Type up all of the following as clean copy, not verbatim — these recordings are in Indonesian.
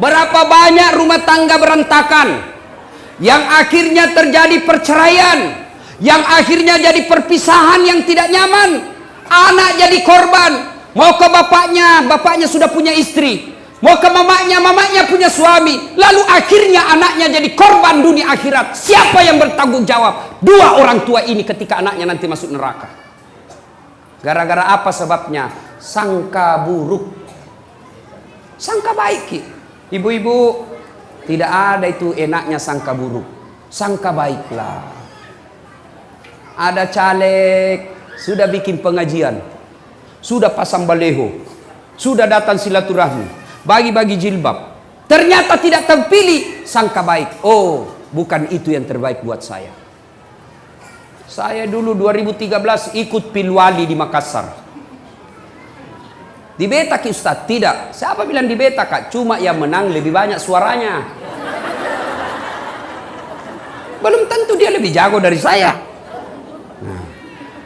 Berapa banyak rumah tangga berantakan, yang akhirnya terjadi perceraian, yang akhirnya jadi perpisahan yang tidak nyaman. Anak jadi korban. Mau ke bapaknya, bapaknya sudah punya istri. Mau ke mamanya, mamanya punya suami. Lalu akhirnya anaknya jadi korban dunia akhirat. Siapa yang bertanggung jawab? Dua orang tua ini ketika anaknya nanti masuk neraka. Gara-gara apa sebabnya? Sangka buruk, sangka baik. Ibu-ibu, tidak ada itu enaknya sangka buruk. Sangka baiklah. Ada caleg, sudah bikin pengajian, sudah pasang baleho, sudah datang silaturahmi, bagi-bagi jilbab. Ternyata tidak terpilih, sangka baik. Oh, bukan itu yang terbaik buat saya. Saya dulu 2013 ikut pilwali di Makassar. Dibetak Ustaz? Tidak. Siapa bilang dibetak, Kak? Cuma yang menang lebih banyak suaranya. Belum tentu dia lebih jago dari saya. Nah,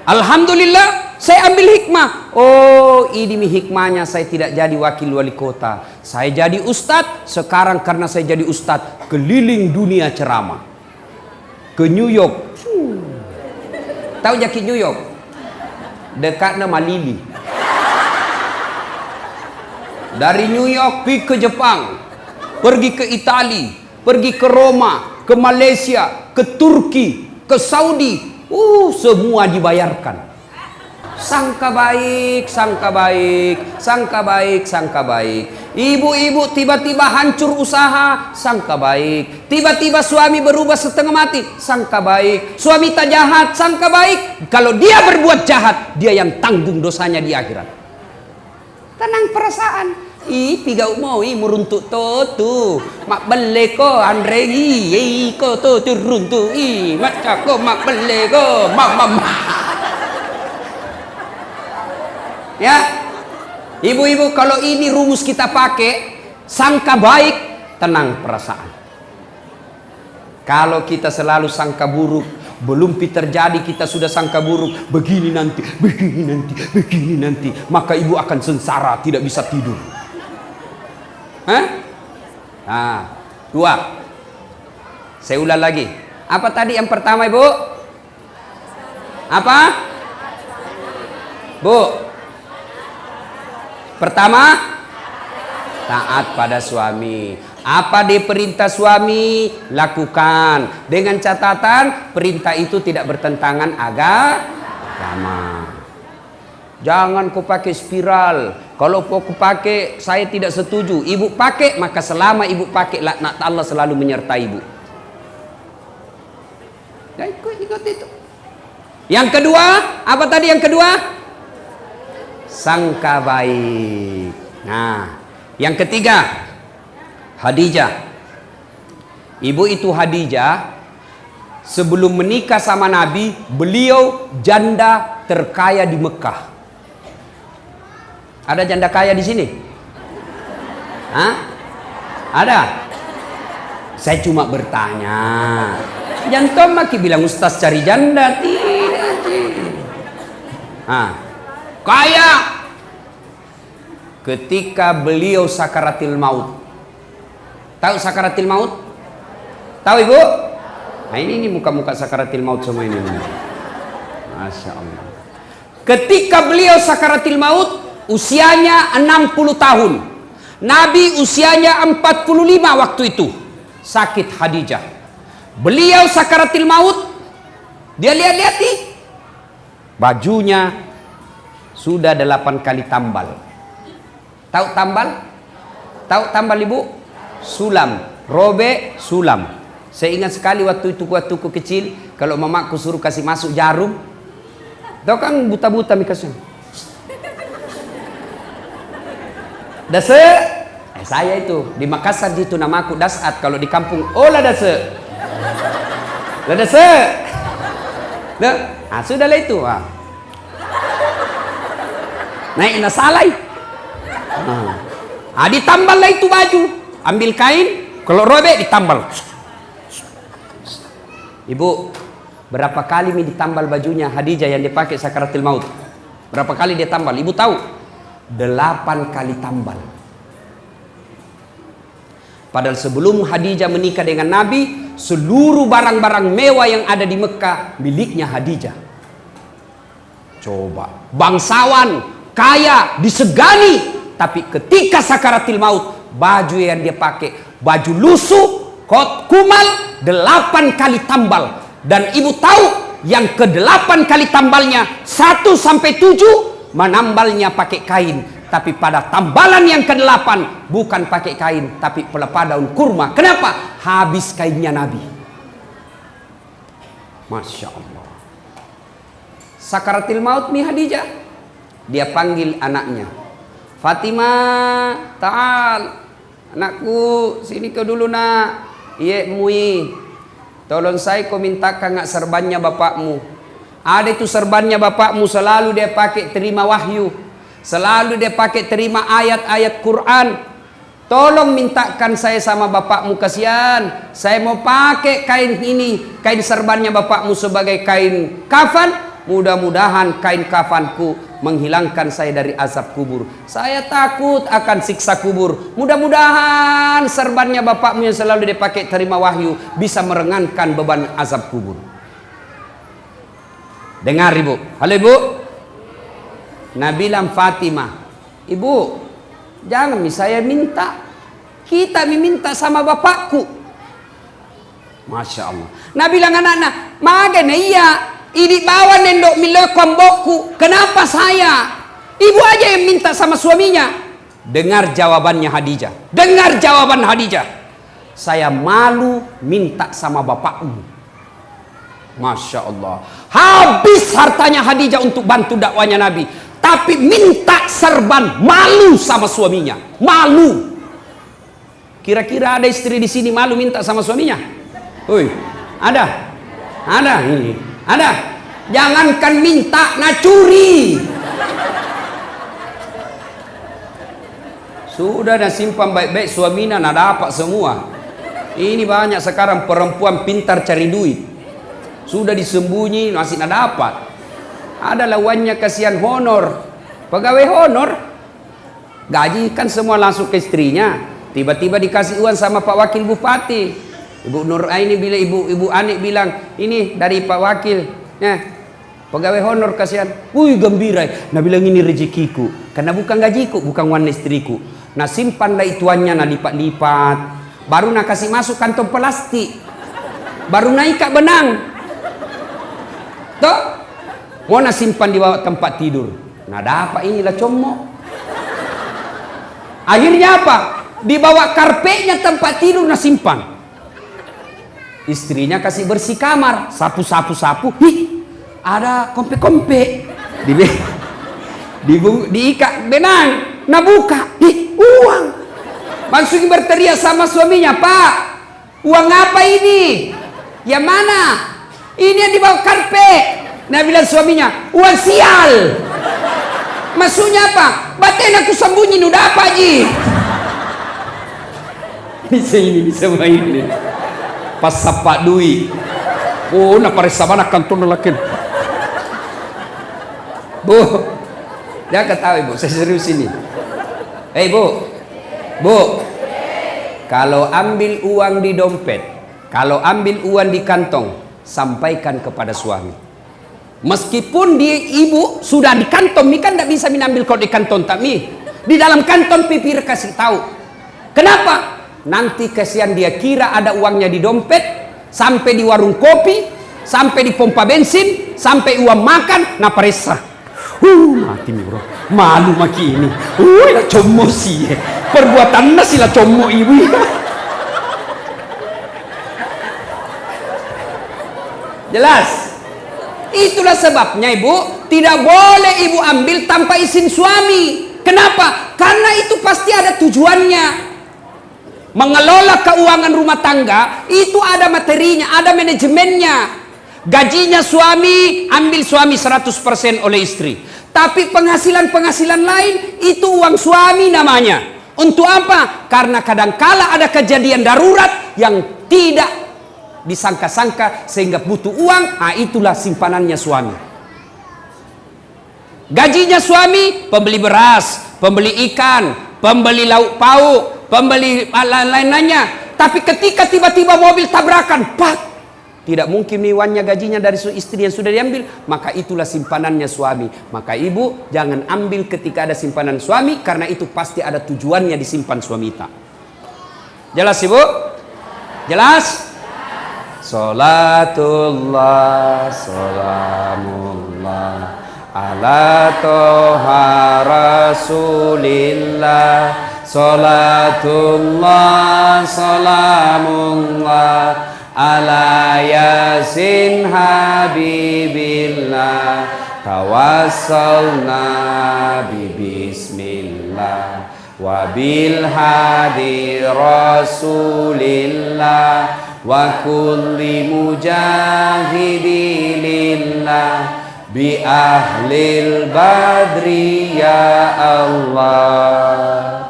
alhamdulillah saya ambil hikmah. Oh, ini hikmahnya saya tidak jadi wakil wali kota. Saya jadi ustadz. Sekarang karena saya jadi ustadz, keliling dunia ceramah. Ke New York. Tahu jaki New York? Dekat nama Lili. Dari New York pergi ke Jepang, pergi ke Italia, pergi ke Roma, ke Malaysia, ke Turki, ke Saudi. Semua dibayarkan. Sangka baik, sangka baik, sangka baik, sangka baik. Ibu-ibu tiba-tiba hancur usaha, sangka baik. Tiba-tiba suami berubah setengah mati, sangka baik. Suami tak jahat, sangka baik. Kalau dia berbuat jahat, dia yang tanggung dosanya di akhirat. Tenang perasaan. Piga mau meruntuk tu mak bele ko Andre ko tu runtuk mak ko mak bele ko mama. Ya, ibu-ibu, kalau ini rumus kita pakai, sangka baik, tenang perasaan. Kalau kita selalu sangka buruk, belum terjadi kita sudah sangka buruk, begini nanti, begini nanti, begini nanti, maka ibu akan sengsara, tidak bisa tidur. Nah, dua. Saya ulang lagi. Apa tadi yang pertama, Ibu? Apa? Bu? Pertama, taat pada suami. Apa diperintah suami, lakukan. Dengan catatan, perintah itu tidak bertentangan agama. Jangan kau pakai spiral. Kalau kau pakai, saya tidak setuju. Ibu pakai, maka selama ibu pakai, laknat Allah selalu menyertai ibu. Dan ikut itu. Yang kedua, apa tadi yang kedua? Sangka baik. Nah, yang ketiga, Khadijah. Ibu itu Khadijah, sebelum menikah sama Nabi, beliau janda terkaya di Mekah. Ada janda kaya di sini? Hah? Ada? Saya cuma bertanya. Jangan maki bilang ustaz cari janda. Tidak. Kaya. Ketika beliau sakaratil maut. Tahu sakaratil maut? Tahu ibu? Nah ini muka-muka sakaratil maut semua ini. Masya Allah. Ketika beliau sakaratil maut, usianya 60 tahun. Nabi usianya 45 waktu itu. Sakit Khadijah. Beliau sakaratil maut. Dia lihat-lihat nih. Bajunya sudah 8 kali tambal. Tahu tambal? Tahu tambal ibu? Sulam. Robek sulam. Saya ingat sekali waktu itu kecil. Kalau mamaku suruh kasih masuk jarum. Tahu kan buta-buta mikasnya. Dase, saya itu di Makassar gitu namaku Dasat. Kalau di kampung, lah dase, lah dase, sudahlah itu. Naik nasalai, ditambal lah itu baju, ambil kain, kalau robek ditambal. Ibu, berapa kali ditambal bajunya Khadijah yang dipakai sakaratil maut? Berapa kali dia tambal? Ibu tahu? 8 kali tambal. Padahal sebelum Khadijah menikah dengan Nabi, seluruh barang-barang mewah yang ada di Mekah miliknya Khadijah. Coba, bangsawan, kaya, disegani, tapi ketika sakaratil maut, baju yang dia pakai, baju lusuh, kot kumal, 8 kali tambal. Dan ibu tahu yang ke-8 kali tambalnya 1 sampai 7 menambalnya pakai kain. Tapi pada tambalan yang ke-8 bukan pakai kain, tapi pelepah daun kurma. Kenapa? Habis kainnya Nabi. Masya Allah. Sakaratil maut nih Khadijah. Dia panggil anaknya. Fatimah, ta'al. Anakku, sini kau dulu nak. Iya mui. Tolong saya kau mintakan ngak serbannya bapakmu. Ada itu serbannya bapakmu, selalu dia pakai terima wahyu. Selalu dia pakai terima ayat-ayat Quran. Tolong mintakan saya sama bapakmu, kasihan. Saya mau pakai kain ini, kain serbannya bapakmu sebagai kain kafan. Mudah-mudahan kain kafanku menghilangkan saya dari azab kubur. Saya takut akan siksa kubur. Mudah-mudahan serbannya bapakmu yang selalu dipakai terima wahyu bisa meringankan beban azab kubur. Dengar ibu. Halo ibu. Nabi bilang Fatimah, ibu jangan saya minta. Kita minta sama bapakku. Masya Allah. Nabi bilang anak-anak, magana iya. Ini bawa nendok milokam boku. Kenapa saya? Ibu aja yang minta sama suaminya. Dengar jawabannya Khadijah. Dengar jawaban Khadijah. Saya malu minta sama bapakmu. Masya Allah. Habis hartanya Khadijah untuk bantu dakwanya Nabi. Tapi minta serban, malu sama suaminya. Malu. Kira-kira ada istri di sini malu minta sama suaminya? Woi, ada? Ada ini. Ada, jangankan minta, nak curi. Sudah dah simpan baik-baik suaminya, nak dapat semua. Ini banyak sekarang perempuan pintar cari duit. Sudah disembunyi, masih nak dapat. Ada lawannya kasihan honor, pegawai honor. Gaji kan semua langsung ke istrinya. Tiba-tiba dikasih uang sama Pak Wakil Bupati. Ibu Nur Aini bilang, ibu Anik bilang, ini dari Pak Wakil, ya, pegawai honor kasihan. Wih gembira. Nah bilang ini rezekiku, karena bukan gajiku, bukan uang istriku. Nah simpanlah ituannya, nah lipat-lipat. Baru nak kasih masuk kantong plastik. Baru naik kak benang. Toh, mau nak simpan di bawah tempat tidur. Nah dapat inilah comok. Akhirnya apa? Di bawah karpetnya tempat tidur nak simpan. Istrinya kasih bersih kamar, sapu. Hi, ada kompe-kompe. Diikat benang, nah buka, hi, uang. Langsung berteriak sama suaminya, Pak, uang apa ini? Yang mana? Ini yang di bawah karpet. Nah bilang suaminya, uang sial. Maksudnya apa? Batin aku sembunyi, udah apa ji? Bisa main nih. Pas sapak duit. Oh, nak parisa mana kantor lelakin. Bu, jangan ketawa ibu, saya serius ini. Bu, kalau ambil uang di dompet, kalau ambil uang di kantong, sampaikan kepada suami. Meskipun ibu sudah di kantong, mi kan tidak bisa mengambil kau di kantong, tak mi. Di dalam kantong pipir kasih tahu. Kenapa? Nanti kasihan dia kira ada uangnya di dompet, sampai di warung kopi, sampai di pompa bensin, sampai uang makan, nah peresa. Mati nih bro, malu maki ini. Lah como sih, perbuatan sih lah como ibu. Jelas? Itulah sebabnya ibu tidak boleh ibu ambil tanpa izin suami. Kenapa? Karena itu pasti ada tujuannya. Mengelola keuangan rumah tangga itu ada materinya, ada manajemennya. Gajinya suami, ambil suami 100% oleh istri. Tapi penghasilan-penghasilan lain itu uang suami namanya. Untuk apa? Karena kadangkala ada kejadian darurat yang tidak disangka-sangka sehingga butuh uang, nah itulah simpanannya suami. Gajinya suami, pembeli beras, pembeli ikan, pembeli lauk pauk, pembeli lain-lainnya. Tapi ketika tiba-tiba mobil tabrakan, pak, tidak mungkin nih uangnya gajinya dari istri yang sudah diambil, maka itulah simpanannya suami. Maka ibu jangan ambil ketika ada simpanan suami, karena itu pasti ada tujuannya disimpan suami tak. Jelas ibu? Jelas? Salatullah, salamullah ala toha rasulillah. Salatullah, salamullah ala yasin habibillah. Tawassalna bismillah wa bil hadi rasulillah wa kulli mujahidilillah bi ahlil badri ya Allah.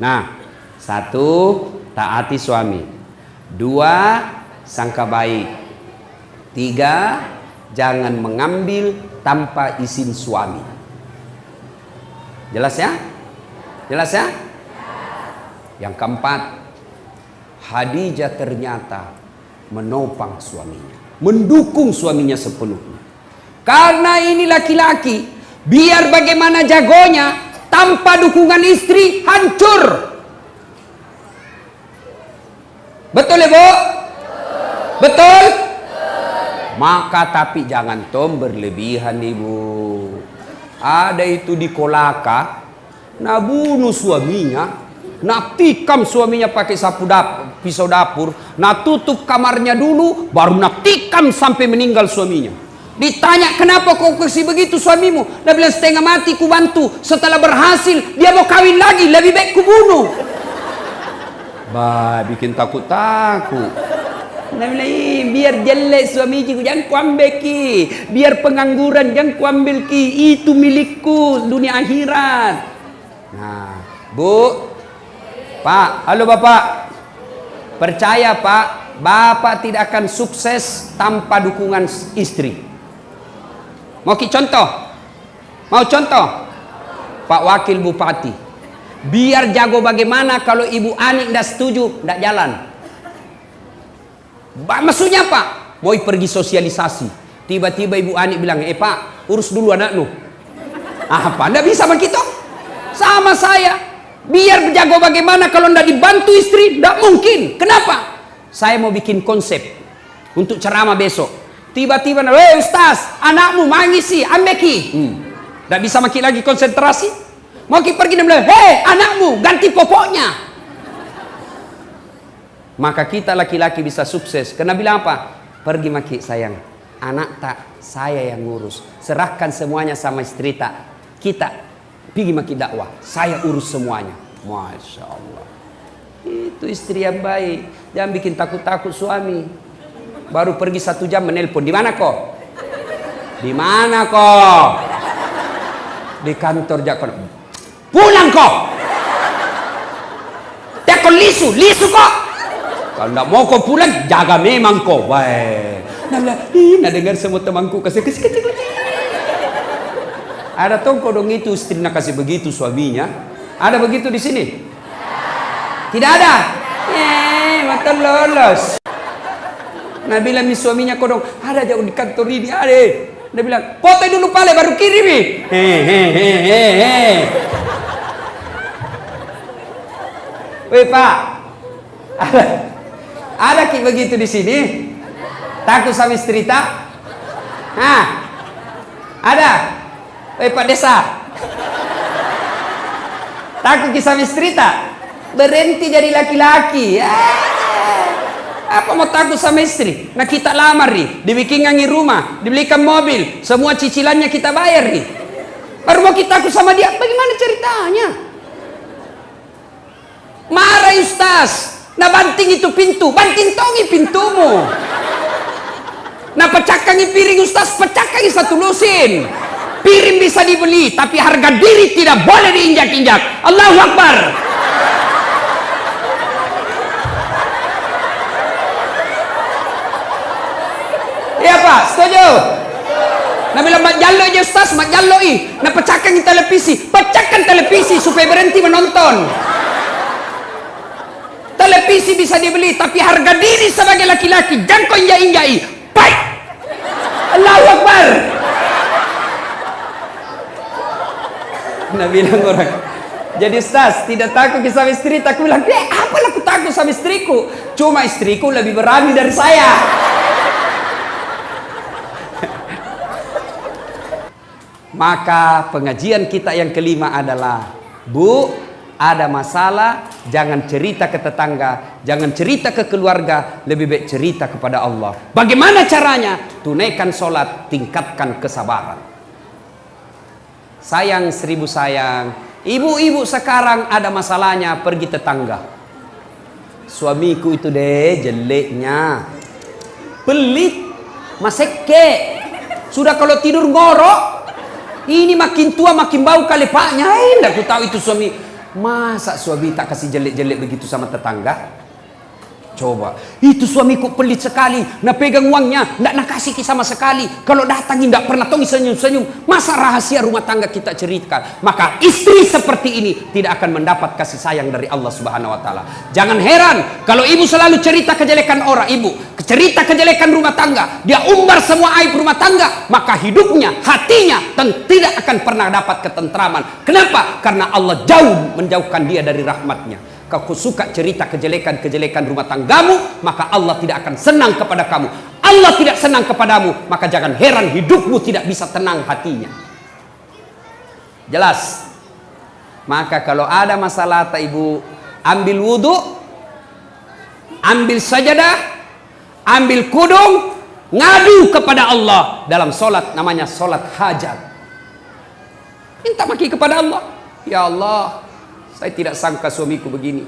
Nah, satu, taati suami. Dua, sangka baik. Tiga, jangan mengambil tanpa izin suami. Jelas ya? Jelas ya? Yang keempat, Khadijah ternyata menopang suaminya, mendukung suaminya sepenuhnya. Karena ini laki-laki, biar bagaimana jagonya, tanpa dukungan istri hancur. Betul ya bu? Betul? Maka tapi jangan tom berlebihan ibu. Ada itu di Kolaka, nah bunuh suaminya, nah tikam suaminya pakai pisau dapur, nah tutup kamarnya dulu, baru nah tikam sampai meninggal suaminya. Ditanya, kenapa kau kasih begitu suamimu? Dia bilang, setengah mati ku bantu. Setelah berhasil, dia mau kawin lagi. Lebih baik ku bunuh. Bah, bikin takut-takut. Dia bilang, biar jelek suami ku, jangan ku ambil ki. Biar pengangguran, jangan ku ambil ki. Itu milikku, dunia akhirat. Nah, bu, pak, halo bapak. Percaya pak, bapak tidak akan sukses tanpa dukungan istri. Mau contoh? Mau contoh? Pak Wakil Bupati, biar jago bagaimana kalau Ibu Ani tidak setuju, tidak jalan. Maksudnya Pak, mau pergi sosialisasi, tiba-tiba Ibu Ani bilang, Pak, urus dulu anakmu. Apa? Tidak bisa begitu? Sama saya, biar jago bagaimana kalau tidak dibantu istri, tidak mungkin. Kenapa? Saya mau bikin konsep untuk ceramah besok. Tiba-tiba, weh Ustaz, anakmu mangisi, ambeki. Tidak bisa maki lagi konsentrasi. Mau pergi dan bilang, hei anakmu, ganti popoknya. Maka kita laki-laki bisa sukses. Karena bilang apa? Pergi maki sayang, anak tak, saya yang ngurus. Serahkan semuanya sama istri tak. Kita pergi maki dakwah, saya urus semuanya. Masya Allah. Itu istri yang baik. Jangan bikin takut-takut suami. Baru pergi 1 jam menelpon, di mana kok? Di mana kok? Di kantor jakon. Pulang kok? Jakon lisu kok? Kalau tidak mau kok pulang, jaga memang kok. Baik. Nah dengar semua temanku kasih kecil. Ada tongko dong itu istri nak kasih begitu suaminya. Ada begitu di sini? Tidak ada. Mata lolos. Nah bilang mi suaminya kodong, ada jauh di kantor ini, ada. Dia bilang, foto dulu pale baru kirimi. Hehehe. Weh Pak, ada ki begitu di sini? Takut sama istri tak? Hah? Ada? Weh Pak Desa, takut ki sama istri tak? Berhenti jadi laki-laki. Apa mau takut sama istri? Nah kita lamar nih, dibikin ngangi rumah, dibelikan mobil, semua cicilannya kita bayar nih. Baru mau kita takut sama dia, bagaimana ceritanya? Marah Ustaz, nah banting itu pintu, banting tongi pintumu. Nah pecahkangi piring Ustaz, pecahkangi satu lusin. Piring bisa dibeli, tapi harga diri tidak boleh diinjak-injak. Allahu Akbar. Iya Pak, setuju? Nah bilang mak jallo aja Ustaz, mak jallo ih. Nah pecahkan televisi supaya berhenti menonton. televisi bisa dibeli, tapi harga diri sebagai laki-laki jangan kau injak-injai. Baik. Allahu Akbar. Nah bilang orang, jadi Ustaz tidak takut sama istri? Aku bilang, apalah aku takut sama istriku, cuma istriku lebih berani dari saya. Maka pengajian kita yang kelima adalah, Bu, ada masalah jangan cerita ke tetangga, jangan cerita ke keluarga, lebih baik cerita kepada Allah. Bagaimana caranya? Tunaikan sholat, tingkatkan kesabaran. Sayang 1000 sayang, ibu-ibu sekarang ada masalahnya pergi tetangga. Suamiku itu deh jeleknya, pelit, maseke, sudah kalau tidur ngorok. Ini makin tua makin bau kalepaknya. Tidak aku tahu itu suami. Masa suami tak kasih jelek-jelek begitu sama tetangga? Coba, itu suamiku pelit sekali, nak pegang uangnya, nak kasih sama sekali. Kalau datang tidak pernah tong senyum-senyum. Masa rahasia rumah tangga kita ceritakan? Maka istri seperti ini tidak akan mendapat kasih sayang dari Allah Subhanahu Wa Taala. Jangan heran kalau ibu selalu cerita kejelekan orang, ibu cerita kejelekan rumah tangga, dia umbar semua aib rumah tangga, maka hidupnya, hatinya tidak akan pernah dapat ketentraman. Kenapa? Karena Allah jauh menjauhkan dia dari rahmatnya. Kau suka cerita kejelekan-kejelekan rumah tanggamu, maka Allah tidak akan senang kepada kamu. Allah tidak senang kepadamu, maka jangan heran hidupmu tidak bisa tenang hatinya. Jelas? Maka kalau ada masalah, ibu ambil wudhu, ambil sajadah, ambil kudung, ngadu kepada Allah dalam solat, namanya solat hajat. Minta maki kepada Allah. Ya Allah, saya tidak sangka suamiku begini.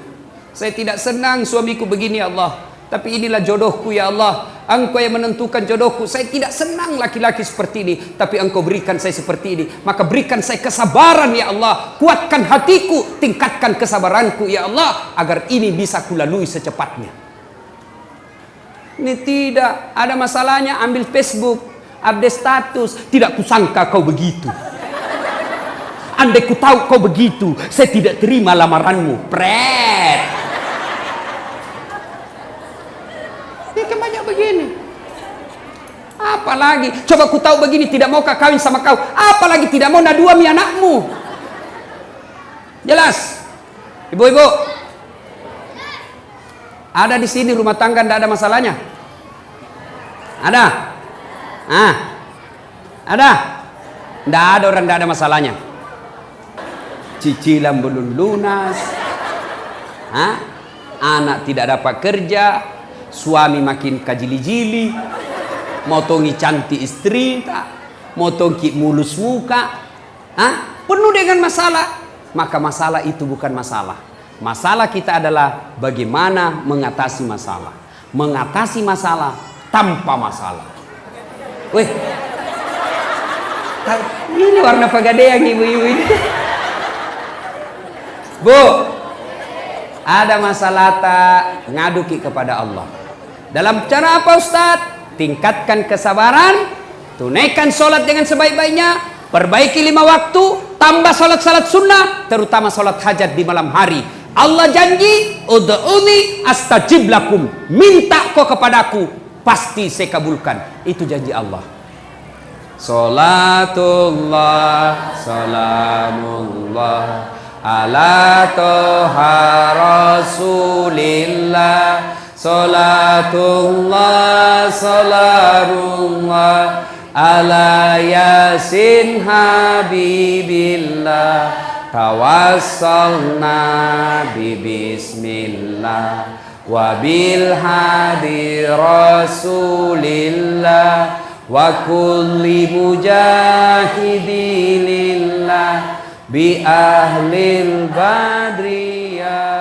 Saya tidak senang suamiku begini ya Allah. Tapi inilah jodohku ya Allah. Engkau yang menentukan jodohku. Saya tidak senang laki-laki seperti ini. Tapi Engkau berikan saya seperti ini. Maka berikan saya kesabaran ya Allah. Kuatkan hatiku. Tingkatkan kesabaranku ya Allah. Agar ini bisa kulalui secepatnya. Ini tidak. Ada masalahnya ambil Facebook. Update status. Tidak kusangka kau begitu. Andai ku tahu kau begitu, saya tidak terima lamaranmu. Pret. Ini kan banyak begini. Apalagi, coba ku tahu begini tidak mau kawin sama kau. Apalagi tidak mau naduami anakmu. Jelas? Ibu-ibu, ada di sini rumah tangga tidak ada masalahnya? Ada? Ada? Tidak ada orang tidak ada masalahnya. Cicilan belum lunas, anak tidak dapat kerja, suami makin kajili-jili, motongi cantik istri, motongi mulus muka, penuh dengan masalah. Maka masalah itu bukan masalah. Masalah kita adalah bagaimana mengatasi masalah. Mengatasi masalah tanpa masalah. Weh, ini warna pegadaian ibu-ibu ini. Bu, ada masalah tak ngaduki kepada Allah. Dalam cara apa Ustaz? Tingkatkan kesabaran, tunaikan sholat dengan sebaik-baiknya, perbaiki 5 waktu, tambah sholat-sholat sunnah, terutama sholat hajat di malam hari. Allah janji, ud'uni astajib lakum. Minta kau kepadaku, pasti saya kabulkan. Itu janji Allah. Salatullah, salamullah ala toha rasulillah. Salatullah salamullah ala yasin habibillah. Tawassalna bismillah wa bil hadi rasulillah wa kulli mujahidilillah bi ahlil badriyah.